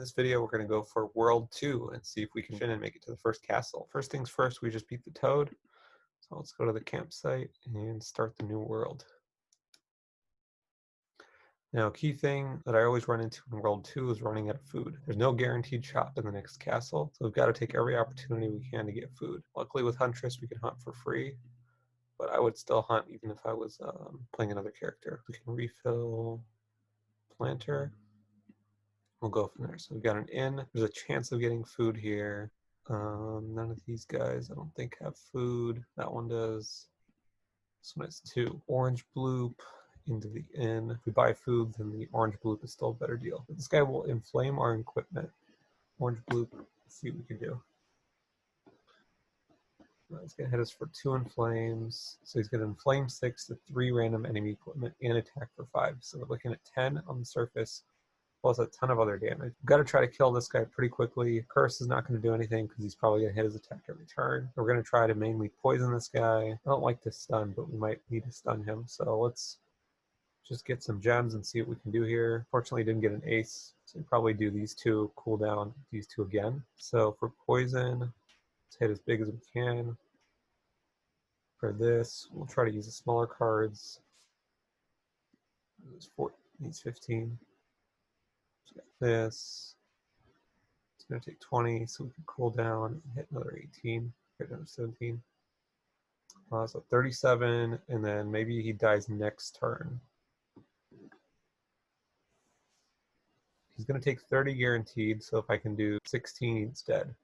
this video, we're going to go for World 2 and see if we can win and make it to the first castle. First things first, we just beat the toad. So let's go to the campsite and start the new world. Now, a key thing that I always run into in World 2 is running out of food. There's no guaranteed shop in the next castle, so we've got to take every opportunity we can to get food. Luckily with Huntress, we can hunt for free, but I would still hunt even if I was playing another character. We can refill planter. We'll go from there. So we've got an inn. There's a chance of getting food here. None of these guys, I don't think, have food. That one does. This one has 2. Orange bloop into the inn. If we buy food, then the orange bloop is still a better deal. But this guy will inflame our equipment. Orange bloop, let's see what we can do. He's going to hit us for 2 inflames. So he's going to inflame 6 to 3 random enemy equipment and attack for 5. So we're looking at 10 on the surface, plus a ton of other damage. We've got to try to kill this guy pretty quickly. Curse is not going to do anything because he's probably going to hit his attack every turn. We're going to try to mainly poison this guy. I don't like to stun, but we might need to stun him. So let's just get some gems and see what we can do here. Fortunately, didn't get an ace, so we probably do these 2, cool down these 2 again. So for poison, let's hit as big as we can. For this, we'll try to use the smaller cards. Needs 15. This, it's going to take 20, so we can cool down and hit another 18, hit another 17. So 37, and then maybe he dies next turn. He's going to take 30 guaranteed, so if I can do 16 instead.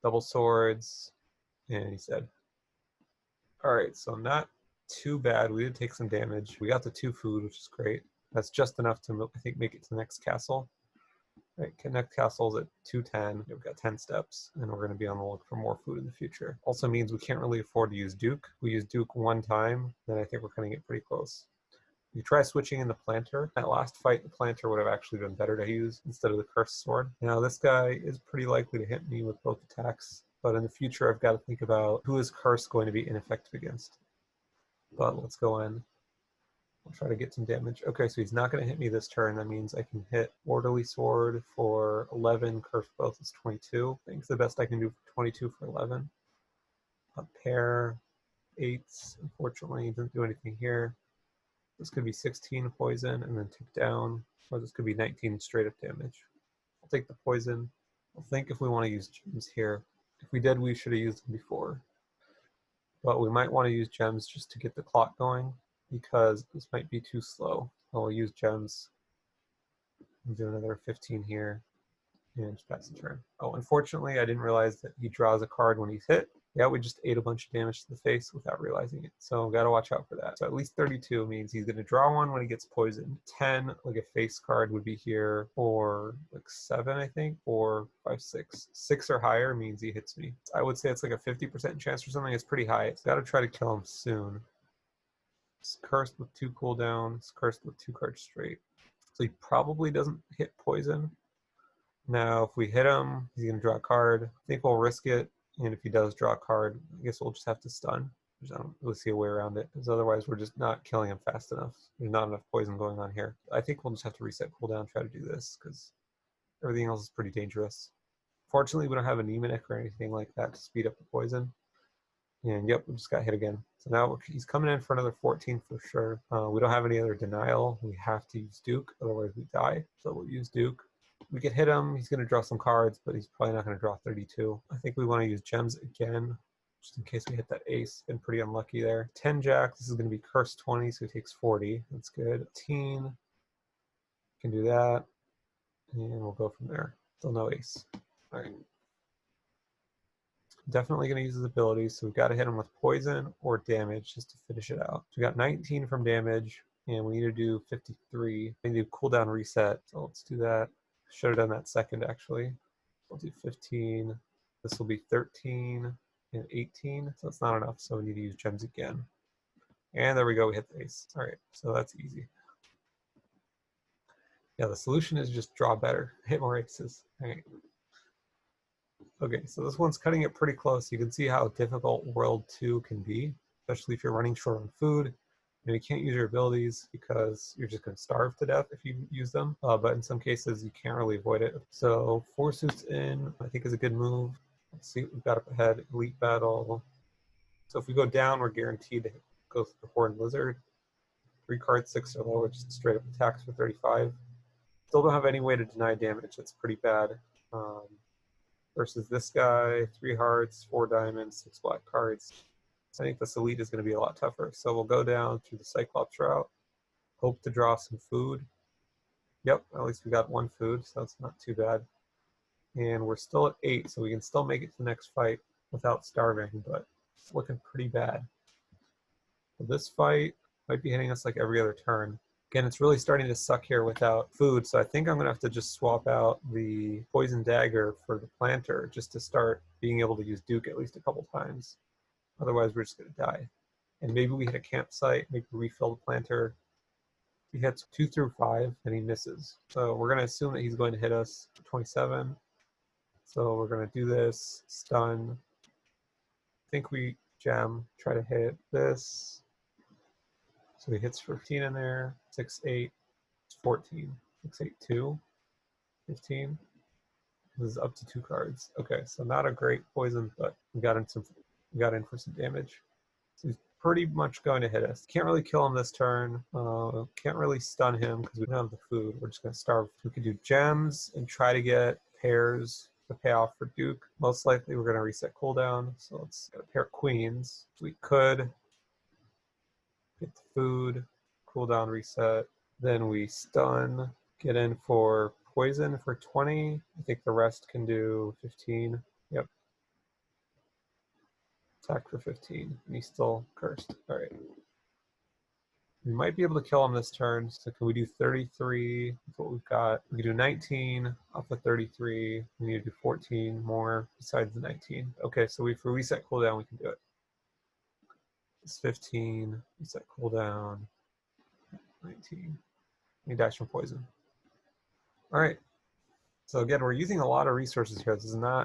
Double swords, and he's dead. Alright, so not too bad. We did take some damage. We got the 2 food, which is great. That's just enough to, I think, make it to the next castle. Right, connect castles at 210. We've got 10 steps, and we're going to be on the look for more food in the future. Also means we can't really afford to use Duke. We use Duke 1 time, then I think we're going to get pretty close. You try switching in the planter. That last fight, the planter would have actually been better to use instead of the cursed sword. Now this guy is pretty likely to hit me with both attacks, but in the future I've got to think about who is cursed going to be ineffective against. But let's go in. I'll try to get some damage. Okay, so he's not going to hit me this turn. That means I can hit Orderly Sword for 11. Curse both is 22. I think it's the best I can do for 22 for 11. A pair, 8s. Unfortunately, doesn't do anything here. This could be 16 poison and then tick down, or this could be 19 straight up damage. I'll take the poison. I'll think if we want to use gems here. If we did, we should have used them before. But we might want to use gems just to get the clock going, because this might be too slow. I'll use gems and do another 15 here and just pass the turn. Oh, unfortunately, I didn't realize that he draws a card when he's hit. Yeah, we just ate a bunch of damage to the face without realizing it. So got to watch out for that. So at least 32 means he's going to draw 1 when he gets poisoned. 10, like a face card would be here, or like 7, I think, 4, 5, 6. 6 or higher means he hits me. I would say it's like a 50% chance or something. It's pretty high. It's got to try to kill him soon. It's cursed with 2 cooldowns, cursed with 2 cards straight. So he probably doesn't hit poison. Now, if we hit him, he's going to draw a card. I think we'll risk it. And if he does draw a card, I guess we'll just have to stun. I don't really see a way around it, because otherwise we're just not killing him fast enough. There's not enough poison going on here. I think we'll just have to reset cooldown, try to do this, because everything else is pretty dangerous. Fortunately, we don't have a mnemonic or anything like that to speed up the poison. And yep, we just got hit again. So now he's coming in for another 14 for sure. We don't have any other denial. We have to use Duke, otherwise we die. So we'll use Duke. We could hit him. He's going to draw some cards, but he's probably not going to draw 32. I think we want to use gems again, just in case we hit that ace. Been pretty unlucky there. 10 jack. This is going to be cursed 20, so he takes 40. That's good. 18. Can do that. And we'll go from there. Still no ace. All right. Definitely going to use his abilities, so we've got to hit him with poison or damage just to finish it out. So we got 19 from damage, and we need to do 53. We need to do cooldown reset, so let's do that. Should have done that second, actually. We'll do 15. This will be 13 and 18, so that's not enough, so we need to use gems again. And there we go, we hit the ace. All right, so that's easy. Yeah, the solution is just draw better, hit more aces. All right. Okay, so this one's cutting it pretty close. You can see how difficult World 2 can be, especially if you're running short on food. And you can't use your abilities because you're just going to starve to death if you use them. But in some cases, you can't really avoid it. So 4 suits in, I think, is a good move. Let's see what we've got up ahead. Elite battle. So if we go down, we're guaranteed to go through the Horned Lizard. 3 cards, 6 or lower, just straight up attacks for 35. Still don't have any way to deny damage. That's pretty bad. Versus this guy, 3 hearts, 4 diamonds, 6 black cards. I think this elite is going to be a lot tougher. So we'll go down through the Cyclops route. Hope to draw some food. Yep, at least we got 1 food, so that's not too bad. And we're still at 8, so we can still make it to the next fight without starving, but it's looking pretty bad. So this fight might be hitting us like every other turn. Again, it's really starting to suck here without food, so I think I'm going to have to just swap out the Poison Dagger for the Planter just to start being able to use Duke at least a couple times. Otherwise, we're just going to die. And maybe we hit a campsite, maybe refill the Planter. He hits 2 through 5, and he misses. So we're going to assume that he's going to hit us for 27. So we're going to do this, stun. I think we gem, try to hit this. So he hits 15 in there, 6, 8, 14. 6, 8, 2, 15. This is up to 2 cards. Okay, so not a great poison, but we got in for some damage. So he's pretty much going to hit us. Can't really kill him this turn. Can't really stun him because we don't have the food. We're just going to starve. We could do gems and try to get pairs to pay off for Duke. Most likely we're going to reset cooldown. So let's get a pair of queens. We could get the food, cooldown reset. Then we stun, get in for poison for 20. I think the rest can do 15. Yep. Attack for 15. And he's still cursed. All right. We might be able to kill him this turn. So can we do 33? That's what we've got. We can do 19 off of 33. We need to do 14 more besides the 19. Okay, so if we reset cooldown, we can do it. It's 15. Reset cooldown. 19. We dash from poison. All right. So again, we're using a lot of resources here.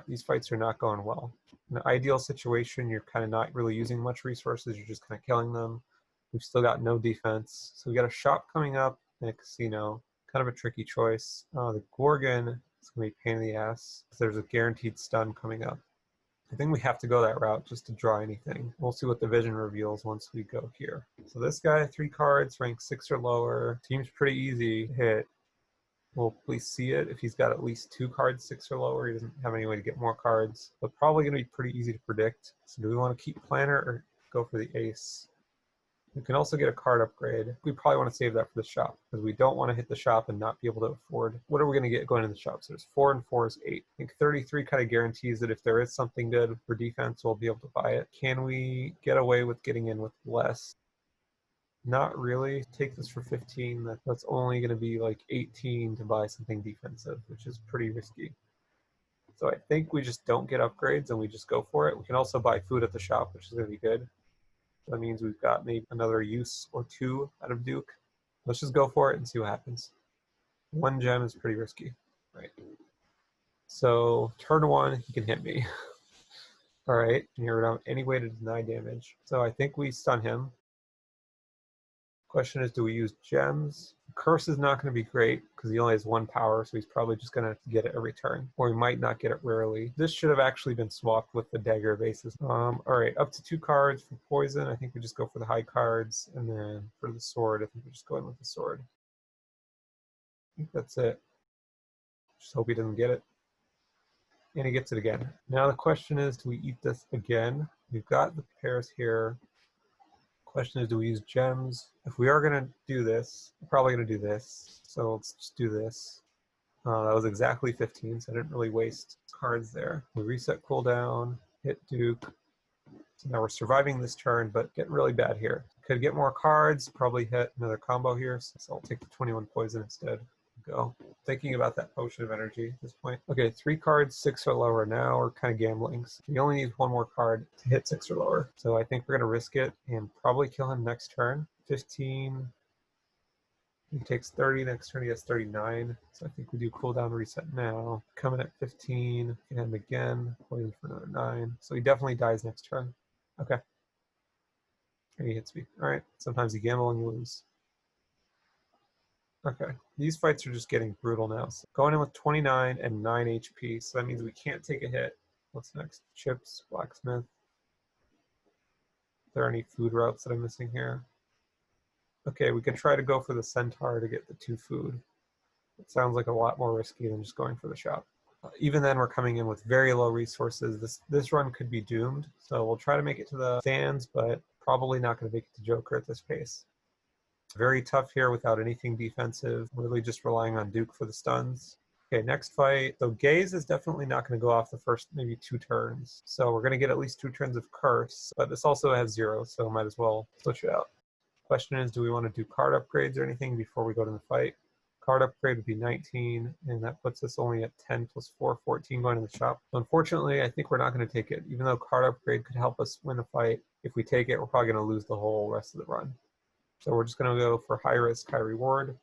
These fights are not going well. In an ideal situation, you're kind of not really using much resources. You're just kind of killing them. We've still got no defense. So we got a shop coming up and a casino. Kind of a tricky choice. The Gorgon is going to be a pain in the ass. There's a guaranteed stun coming up. I think we have to go that route just to draw anything. We'll see what the vision reveals once we go here. So this guy, 3 cards, rank 6 or lower. Seems pretty easy to hit. We'll please see it if he's got at least 2 cards, 6 or lower. He doesn't have any way to get more cards, but probably going to be pretty easy to predict. So do we want to keep Planner or go for the ace? We can also get a card upgrade. We probably want to save that for the shop because we don't want to hit the shop and not be able to afford. What are we going to get going in the shop? So there's 4 and 4 is 8. I think 33 kind of guarantees that if there is something good for defense, we'll be able to buy it. Can we get away with getting in with less? Not really. Take this for 15. That's only going to be like 18 to buy something defensive, which is pretty risky. So I think we just don't get upgrades and we just go for it. We can also buy food at the shop, which is going to be good. That means we've got maybe another use or 2 out of Duke. Let's just go for it and see what happens. 1 gem is pretty risky. Right. So turn 1, he can hit me. All right. And here we don't have any way to deny damage. So I think we stun him. Question is, do we use gems? Curse is not going to be great because he only has 1 power, so he's probably just going to get it every turn. Or he might not get it rarely. This should have actually been swapped with the dagger of aces. All right, up to 2 cards for poison. I think we just go for the high cards. And then for the sword, I think we just go in with the sword. I think that's it. Just hope he doesn't get it. And he gets it again. Now the question is, do we eat this again? We've got the pairs here. Question is, do we use gems? If we are going to do this, we're probably going to do this. So let's just do this. That was exactly 15, so I didn't really waste cards there. We reset cooldown, hit Duke. So now we're surviving this turn, but getting really bad here. Could get more cards, probably hit another combo here. So I'll take the 21 poison instead. Go. Thinking about that potion of energy at this point. Okay, 3 cards, 6 or lower. Now we're kind of gambling. So we only need 1 more card to hit 6 or lower. So I think we're going to risk it and probably kill him next turn. 15. He takes 30. Next turn he has 39. So I think we do cooldown reset now. Coming at 15. Hit him again. Poison for another 9. So he definitely dies next turn. Okay. And he hits me. All right. Sometimes you gamble and you lose. Okay. These fights are just getting brutal now. So going in with 29 and 9 HP. So that means we can't take a hit. What's next? Chips, blacksmith. Are there any food routes that I'm missing here? Okay, we could try to go for the centaur to get the 2 food. It sounds like a lot more risky than just going for the shop. Even then, we're coming in with very low resources. This run could be doomed. So we'll try to make it to the stands, but probably not going to make it to Joker at this pace. Very tough here without anything defensive. Really just relying on Duke for the stuns. Okay, next fight. So Gaze is definitely not going to go off the first maybe 2 turns. So we're going to get at least 2 turns of Curse, but this also has 0, so might as well switch it out. Question is, do we want to do card upgrades or anything before we go to the fight? Card upgrade would be 19, and that puts us only at 10 plus 4, 14 going to the shop. So unfortunately, I think we're not going to take it. Even though card upgrade could help us win a fight, if we take it, we're probably going to lose the whole rest of the run. So we're just going to go for high risk, high reward,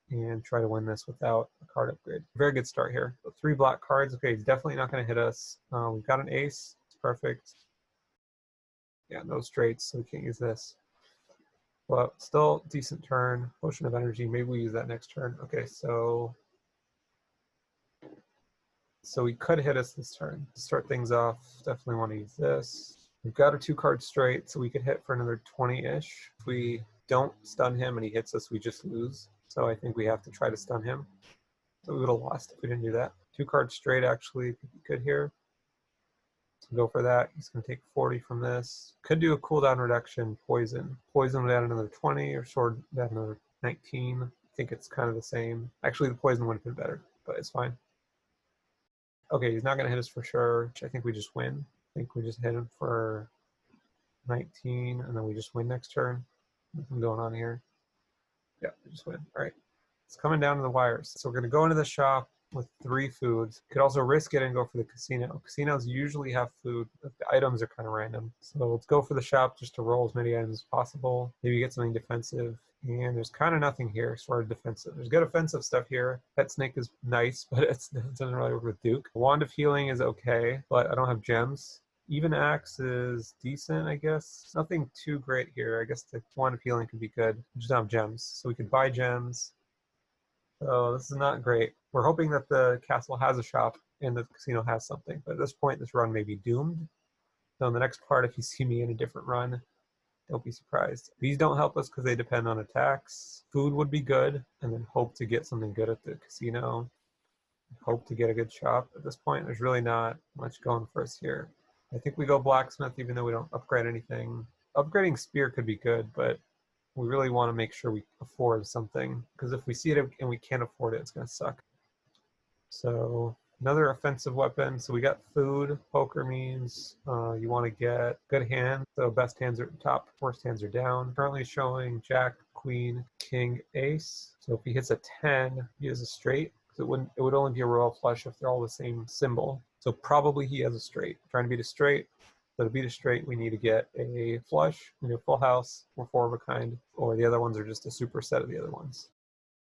and try to win this without a card upgrade. Very good start here. So 3 black cards. Okay, he's definitely not going to hit us. We've got an ace. It's perfect. Yeah, no straights, so we can't use this. Well, still decent turn. Potion of energy. Maybe we use that next turn. Okay, so he could hit us this turn. To start things off, definitely want to use this. We've got a 2 card straight, so we could hit for another 20-ish. If we don't stun him and he hits us, we just lose. So I think we have to try to stun him. So we would have lost if we didn't do that. 2 card straight actually could be good here. So go for that. He's going to take 40 from this. Could do a cooldown reduction, poison. Poison would add another 20, or sword would add another 19. I think it's kind of the same. Actually, the poison would have been better, but it's fine. Okay, he's not going to hit us for sure. I think we just win. I think we just hit him for 19, and then we just win next turn. Nothing going on here. Yeah, we just win. All right. It's coming down to the wires. So we're going to go into the shop with 3 foods. Could also risk it and go for the casino. Casinos usually have food. The items are kind of random. So let's go for the shop just to roll as many items as possible. Maybe get something defensive. And there's kind of nothing here sort of defensive. There's good offensive stuff here. Pet Snake is nice, but it doesn't really work with Duke. Wand of Healing is okay, but I don't have gems. Even Axe is decent, I guess. Nothing too great here. I guess the Wand of Healing could be good. We just don't have gems. So we could buy gems. So this is not great. We're hoping that the castle has a shop and the casino has something. But at this point, this run may be doomed. So in the next part, if you see me in a different run, don't be surprised. These don't help us because they depend on attacks. Food would be good, and then hope to get something good at the casino. Hope to get a good shop. At this point, there's really not much going for us here. I think we go blacksmith even though we don't upgrade anything. Upgrading spear could be good, but we really want to make sure we afford something, because if we see it and we can't afford it, it's going to suck. So another offensive weapon. So we got food. Poker means you want to get good hands. So best hands are at the top, worst hands are down. Currently showing Jack, Queen, King, Ace. So if he hits a 10, he has a straight. So it would only be a royal flush if they're all the same symbol. So probably he has a straight. Trying to beat a straight. So to beat a straight, we need to get a flush, a full house, or 4 of a kind, or the other ones are just a superset of the other ones.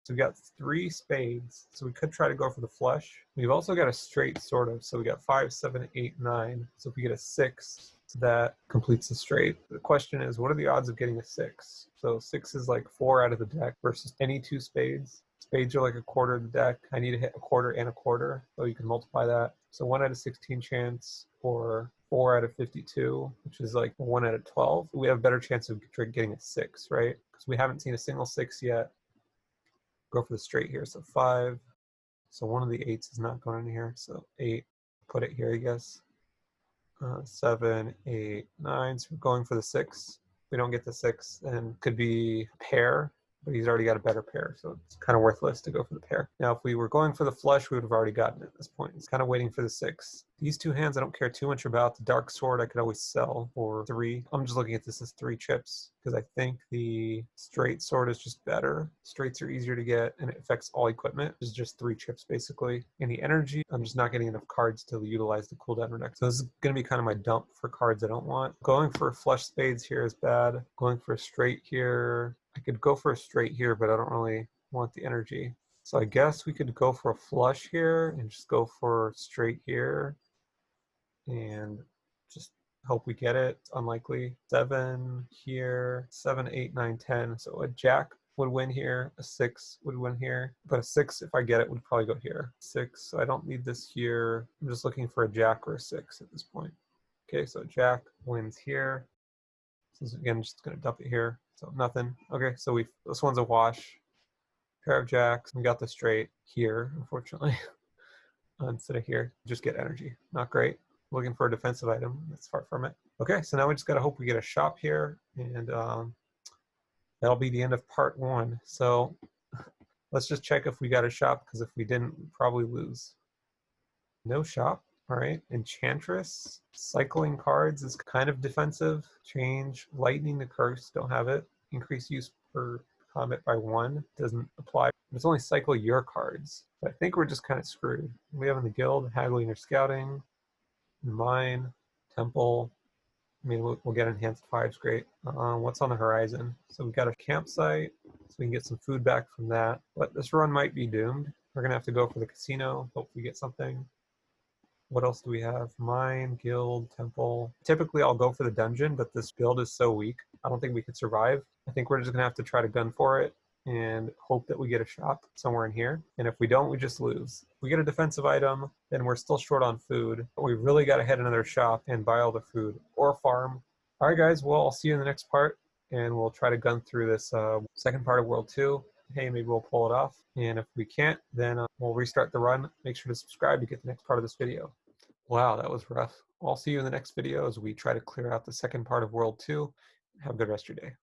So we got 3 spades, so we could try to go for the flush. We've also got a straight, sort of, so we got 5, 7, 8, 9. So if we get a 6, that completes the straight. The question is, what are the odds of getting a 6? So 6 is like 4 out of the deck versus any 2 spades. Spades are like a quarter of the deck. I need to hit a quarter and a quarter, so you can multiply that. So 1 out of 16 chance, or 4 out of 52, which is like 1 out of 12. We have a better chance of getting a 6, right? Because we haven't seen a single 6 yet. Go for the straight here, so 5. So one of the 8s is not going in here, so 8. Put it here, I guess. 7, 8, 9. So we're going for the 6. If we don't get the 6, then could be a pair, but he's already got a better pair, so it's kind of worthless to go for the pair. Now, if we were going for the flush, we would have already gotten it at this point. It's kind of waiting for the 6. These 2 hands I don't care too much about. The dark sword I could always sell for 3. I'm just looking at this as 3 chips because I think the straight sword is just better. Straights are easier to get and it affects all equipment. It's just 3 chips basically. And the energy, I'm just not getting enough cards to utilize the cooldown reduction. So this is going to be kind of my dump for cards I don't want. Going for flush spades here is bad. Going for a straight here. I could go for a straight here, but I don't really want the energy. So I guess we could go for a flush here and just go for straight here and just Hope we get it. It's unlikely. 7 here, 7, 8, 9, 10. So a jack would win here. A 6 would win here. But a 6, if I get it, would probably go here. 6, so I don't need this here. I'm just looking for a jack or a 6 at this point. Okay, so jack wins here. This is, again, just going to dump it here. So nothing. Okay, so this one's a wash. Pair of jacks. We got the straight here, unfortunately. Instead of here. Just get energy. Not great. Looking for a defensive item. That's far from it. Okay, so now we just got to hope we get a shop here, and that'll be the end of part 1. So let's just check if we got a shop, because if we didn't, we'd probably lose. No shop. All right, Enchantress. Cycling cards is kind of defensive. Change Lightning to Curse. Don't have it. Increase use per combat by 1. Doesn't apply. It's only cycle your cards. So I think we're just kind of screwed. We have in the guild Haggling or Scouting. Mine. Temple. I mean, we'll get enhanced 5s, great. What's on the horizon? So we've got a campsite, so we can get some food back from that. But this run might be doomed. We're going to have to go for the casino, hope we get something. What else do we have? Mine, guild, temple. Typically, I'll go for the dungeon, but this build is so weak, I don't think we could survive. I think we're just going to have to try to gun for it and hope that we get a shop somewhere in here. And if we don't, we just lose. If we get a defensive item, then we're still short on food. But we really got to hit another shop and buy all the food or farm. All right, guys. Well, I'll see you in the next part, and we'll try to gun through this second part of World 2. Hey, maybe we'll pull it off. And if we can't, then we'll restart the run. Make sure to subscribe to get the next part of this video. Wow, that was rough. I'll see you in the next video as we try to clear out the second part of World 2. Have a good rest of your day.